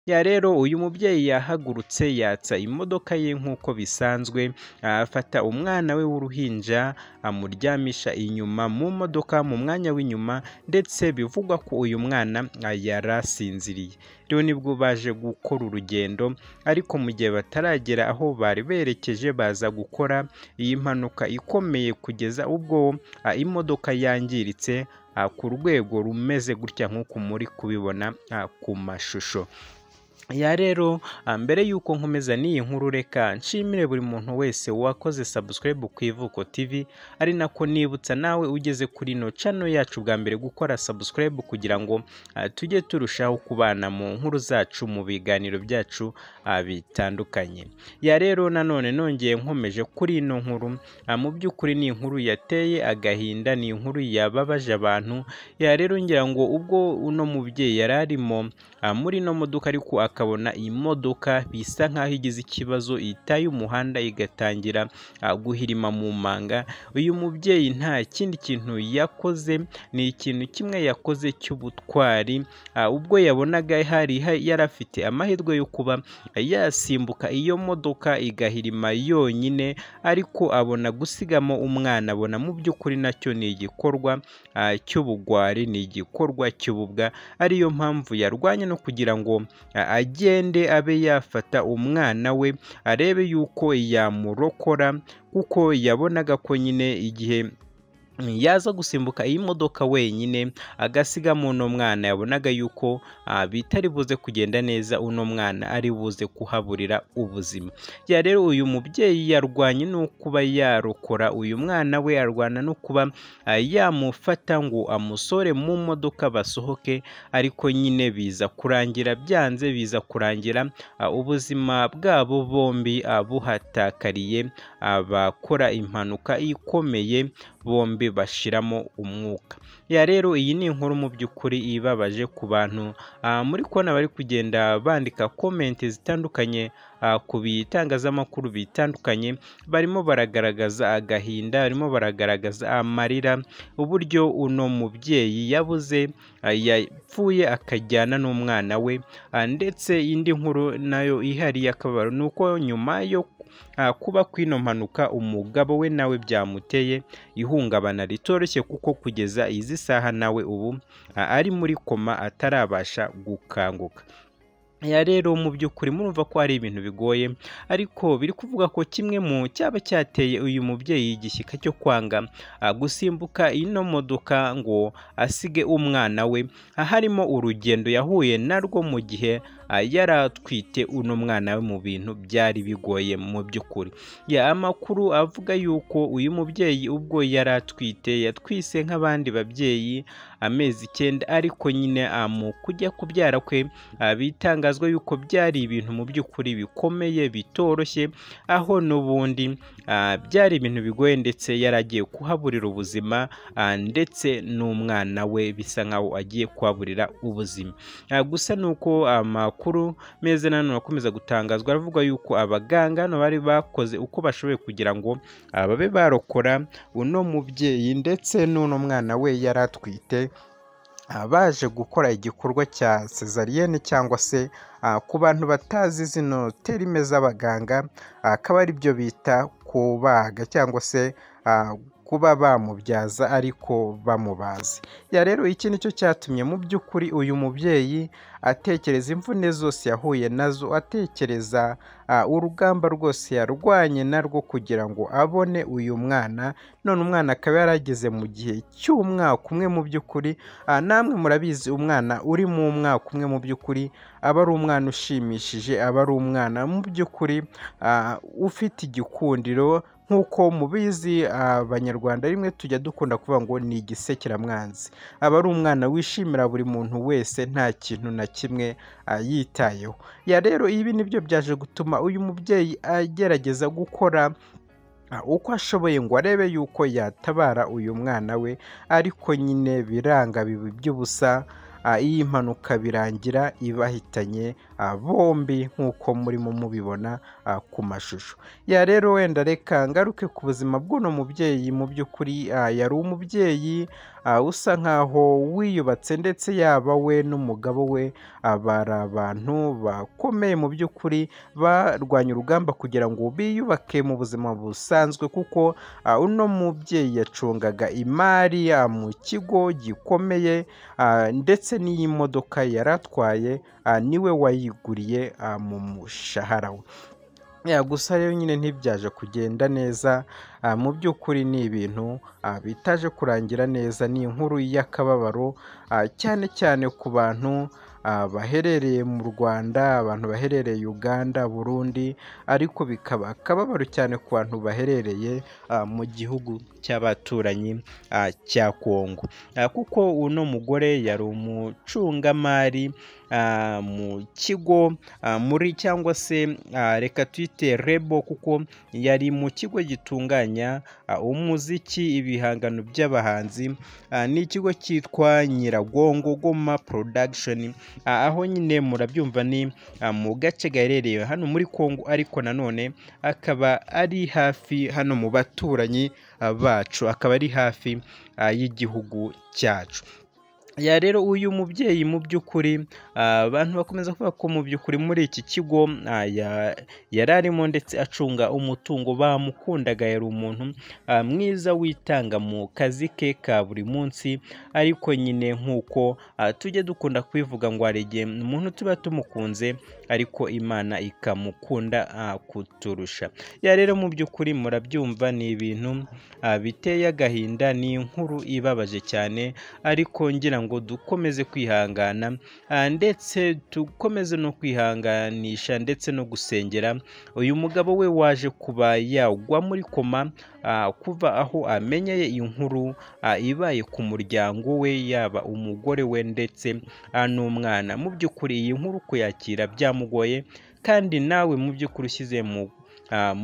rero uyu mubyeyi yahagurutse yatsa imodoka ye nk'uko bisanzwe, afata umwana we w'uruhinja amuryamisha inyuma mu modoka mu mwanya w'inyuma, ndetse bivugwa ko uyu mwana yarasinziriye. Rero nibwo baje gukora urugendo, ariko mu gihe bataragera aho bari berekeje baza gukora iyi mpanuka ikomeye kugeza ubwo imodoka yangiritse ku rwego rumeze gutya nk'uko muri kubibona ku mashusho. Rero mbere y'uko nkomeza n'iyi nkuru, reka nshimire buri muntu wese wakoze subscribe ku Ivuko TV, ari nako nibutsa nawe ugeze kuri ino channel yacu bwa mbere gukora subscribe kugira ngo tujye turushaho kubana mu nkuru zacu mu biganiro byacu bitandukanye. Rero nanone nongeye nkomeje kuri ino nkuru, mu by'ukuri ni inkuru yateye agahinda, ni inkuru yababaje abantu. Rero ngira ngo ubwo uno mubyeyi yari arimo muri ino modoka, ariko akabona iyi modoka bisa nk'aho igize ikibazo, itaye umuhanda igatangira guhirima mu manga. Uyu mubyeyi nta kindi kintu yakoze, ni ikintu kimwe yakoze cy'ubutwari, ubwo yabonaga yari afite amahirwe yo kuba yasimbuka iyo modoka igahirima yonyine, ariko abona gusigamo umwana. Abona mu by'ukuri nacyo ni igikorwa cy'ubugwari, ni igikorwa cy'ububwa, ariyo mpamvu yarwanye no kugira ngo agende abe yafata umwana we arebe yuko yamurokora, kuko yabonaga ko nyine igihe yaza gusimbuka iyi modoka wenyine agasigamo uno mwana, yabonaga yuko bitari buze kugenda neza, uno mwana ari buze kuhaburira ubuzima. Rero uyu mubyeyi yarwanye no kuba yarokora uyu mwana we, arwana no kuba yamufata ngo amusore mu modoka basohoke, ariko nyine biza kurangira byanze, biza kurangira ubuzima bwabo bombi buhatakariye, abakora impanuka ikomeye bombi bashiramo umwuka. Rero iyi ni inkuru mu by'ukuri ibabaje ku bantu muri kona bari kugenda bandika comment zitandukanye ku bitangazamakuru bitandukanye, barimo baragaragaza agahinda, barimo baragaragaza amarira, uburyo uno mubyeyi yabuze, yapfuye akajyana n'umwana we. Ndetse indi nkuru nayo ihari y'akababaro ni uko nyuma yo kuba kw'ino mpanuka umugabo we nawe byamuteye ihungabana ritoroshye, kuko kugeza izi saha nawe ubu ari muri koma atarabasha gukanguka. Rero mu by'ukuri murumva ko ari ibintu bigoye, ariko biri kuvuga ko kimwe mu cyaba cyateye uyu mubyeyi igishyika cyo kwanga gusimbuka ino modoka ngo asige umwana we, harimo urugendo yahuye narwo mu gihe yari atwite uno mwana we, mu bintu byari bigoye mu by'ukuri. Amakuru avuga yuko uyu mubyeyi ubwo yari atwite yatwise nk'abandi babyeyi amezi 9, ariko nyine mu kujya kubyara kwe bitangazwa yuko byari ibintu mu by'ukuri bikomeye bitoroshye, aho n'ubundi byari ibintu bigoye, ndetse yaragiye kuhaburira ubuzima, ndetse n'umwana we bisa nkaho agiye kuhaburira ubuzima. Gusa nuko amakuru meza nanone akomeza gutangazwa, aravuga yuko abaganga bari bakoze uko bashoboye kugira ngo babe barokora uno mubyeyi ndetse n'uno mwana we yari atwite, baje gukora igikorwa cya cesarienne, cyangwa se ku bantu batazi zino terime z'abaganga akaba ari byo bita kubaga, cyangwa se kuba bamubyaza ariko bamubaze. Rero iki nicyo cyatumye mu by'ukuri uyu mubyeyi atekereza imvune zose yahuye nazo, atekereza urugamba rwose yarwanye narwo kugira ngo abone uyu mwana. None umwana akaba yarageze mu gihe cy'umwaka umwe. Mu by'ukuri namwe murabizi umwana uri mu mwaka umwe mu by'ukuri aba ari umwana ushimishije, aba ari umwana mu by'ukuri ufite igikundiro, nk'uko mubizi abanyarwanda rimwe tujya dukunda kuvuga ngo ni igisekeramwanzi. Aba ari umwana wishimira buri muntu wese, nta kintu na kimwe yitayeho. Rero ibi nibyo byaje gutuma uyu mubyeyi agerageza gukora uko ashoboye ngo arebe yuko yatabara uyu mwana we, ariko nyine biranga, biba iby'ubusa. Iyi mpanuka birangira ibahitanye bombi nk'uko murimo mubibona ku mashusho. Rero wenda reka ngaruke ku buzima bw'uno mubyeyi. Mu by'ukuri yari umubyeyi usa nkaho wiyubatse, ndetse yaba we n'umugabo we bari abantu bakomeye mu by'ukuri, barwanya urugamba kugira ngo biyubake mu buzima busanzwe, kuko uno mubyeyi yacungaga imari mu kigo gikomeye, ndetse n'iyi modoka yari atwaye niwe wayiguriye mu mushahara we. Gusa rero nyine ntibyaje kugenda neza. Mu by'ukuri ni ibintu bitaje kurangira neza. Ni inkuru y'akababaro cyane cyane ku bantu baherereye mu Rwanda, abantu baherereye Uganda, Burundi, ariko bikaba akababaro cyane ku bantu baherereye mu gihugu cy'abaturanyi cya Kongo, kuko uno mugore yari umucungamari mu kigo muri cyangwa se reka twite Rebo, kuko yari mu kigo gitunganya umuziki, ibihangano by'abahanzi. Ni ikigo cyitwa Nyiragongo Goma Production, aho nyine murabyumva ni mu gace gaherereye hano muri Kongo, ariko nanone akaba ari hafi hano mu baturanyi bacu, akaba ari hafi y'igihugu cyacu. Rero uyu mubyeyi mu by'ukuri abantu bakomeza kuvuga ko mu by'ukuri muri iki kigo yari arimo ndetse acunga umutungo, bamukundaga, yari umuntu mwiza witanga mu kazi ke ka buri munsi. Ariko nyine nk'uko tujye dukunda kubivuga ngo hari igihe umuntu tuba tumukunze ariko Imana ikamukunda kuturusha. Rero mu by'ukuri murabyumva, ni ibintu biteye agahinda, ni inkuru ibabaje cyane, ariko ngira ngo dukomeze kwihangana, ndetse dukomeze no kwihanganisha ndetse no gusengera uyu mugabo we waje kuba yagwa muri koma, kuva aho amenyeye inkuru ibaye ku muryango we, yaba umugore we ndetse n'umwana. Mu by'ukuri iyi nkuru kuyakira byamugoye, kandi nawe mu by'ukuri ushyize mu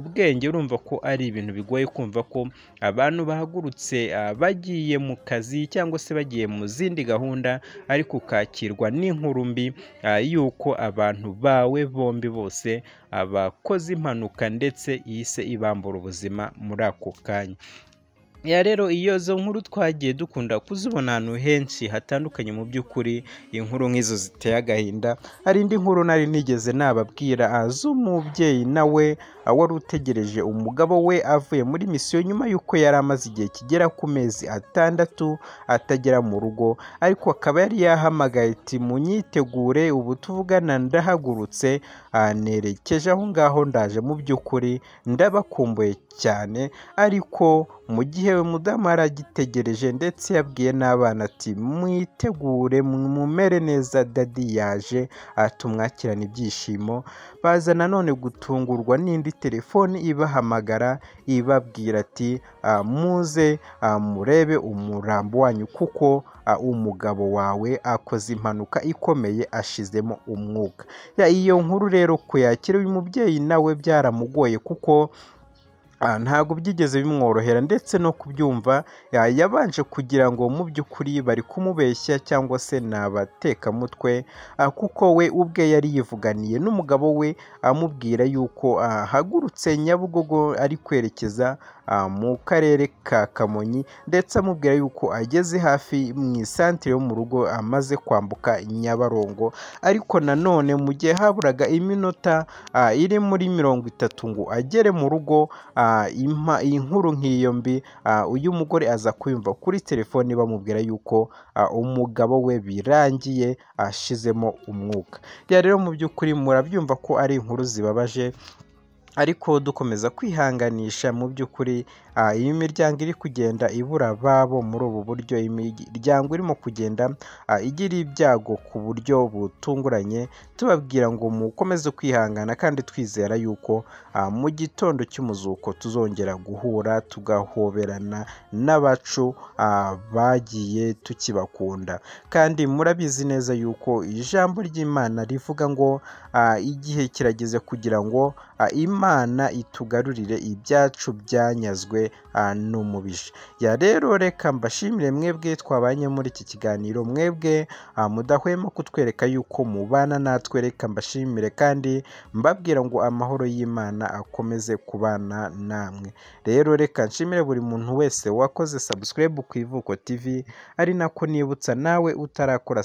bwenge urumva ko ari ibintu bigoye kumva ko abantu bahagurutse bagiye mu kazi cyangwa se bagiye mu zindi gahunda, ariko ukakirwa n'inkuru mbi y'uko abantu bawe bombi bose bakoze impanuka ndetse ihise ibambura ubuzima muri ako kanya. Rero iyo zo nkuru twagiye dukunda kuzibona ahantu henshi hatandukanye. Mu by'ukuri inkuru nk'izo ziteye agahinda. Hari indi nkuru nari nigeze nababwira z'umubyeyi nawe wari utegereje umugabo we avuye muri misiyo, nyuma y'uko yari amaze igihe kigera ku mezi 6 atagera mu rugo, ariko akaba yari yahamagaye ati munyitegure, ubu tuvugana ndahagurutse, nerekeje aho ngaho, ndaje, mu by'ukuri ndabakumbuye cyane. Ariko mu gihe mudamu aragitegereje ndetse yabwiye n'abana ati mwitegure mumere neza, dadi yaje, tumwakirana ibyishimo. Baza nanone gutungurwa n'indi telefoni ibahamagara ibabwira ati muze murebe umurambo wanyu, kuko umugabo wawe akoze impanuka ikomeye, ashizemo umwuka. Iyo nkuru rero kuyakira uyu mubyeyi nawe byaramugoye, kuko ntabwo byigeze bimworohera, ndetse no kubyumva yabanje kugira ngo mu by'ukuri bari kumubeshya cyangwa se ni abatekamutwe, kuko we ubwe yari yivuganiye n'umugabo we amubwira yuko ahagurutse Nyabugogo ari kwerekeza mu karere ka Kamonyi, ndetse amubwira yuko ageze hafi mu isantire yo mu rugo, amaze kwambuka Nyabarongo. Ariko nanone mu gihe haburaga iminota iri muri 30 ngo agere mu rugo, inkuru nk'iyo mbi uyu mugore aza kuyumva kuri telefoni bamubwira yuko umugabo we birangiye ashizemo umwuka. Rero mu by'ukuri murabyumva ko ari inkuru zibabaje, ariko dukomeza kwihanganisha. Mu by'ukuri iyi miryango iri kugenda ibura ababo muri ubu buryo, imiryango irimo kugenda igira ibyago ku buryo butunguranye, tubabwira ngo mukomeze kwihangana, kandi twizera yuko mu gitondo cy'umuzuko tuzongera guhura tugahoberana n'abacu bagiye tukibakunda. Kandi murabizi neza yuko ijambo ry'Imana rivuga ngo igihe kirageze kugira ngo Imana Imana itugarurire ibyacu byanyazwe n'umubisha. Ya rero reka mbashimire mwebwe twabanye muri iki kiganiro, mwebwe mudahwema kutwereka yuko mubana natwe, reka mbashimire kandi mbabwira ngo amahoro y'Imana akomeze kubana namwe. Rero reka nshimire buri muntu wese wakoze subscribe ku Ivuko TV, ari nako nibutsa nawe utarakora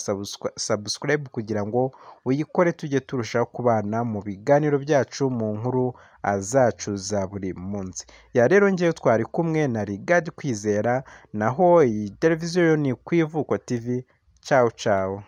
subscribe kugira ngo uyikore, tujye turushaho kubana mu biganiro byacu mu nkuru zacu za buri munsi. Ya rero ngewe twari kumwe na Rigadi Kwizera, naho iyi televiziyo ni ku Ivuko TV. Ciao ciao.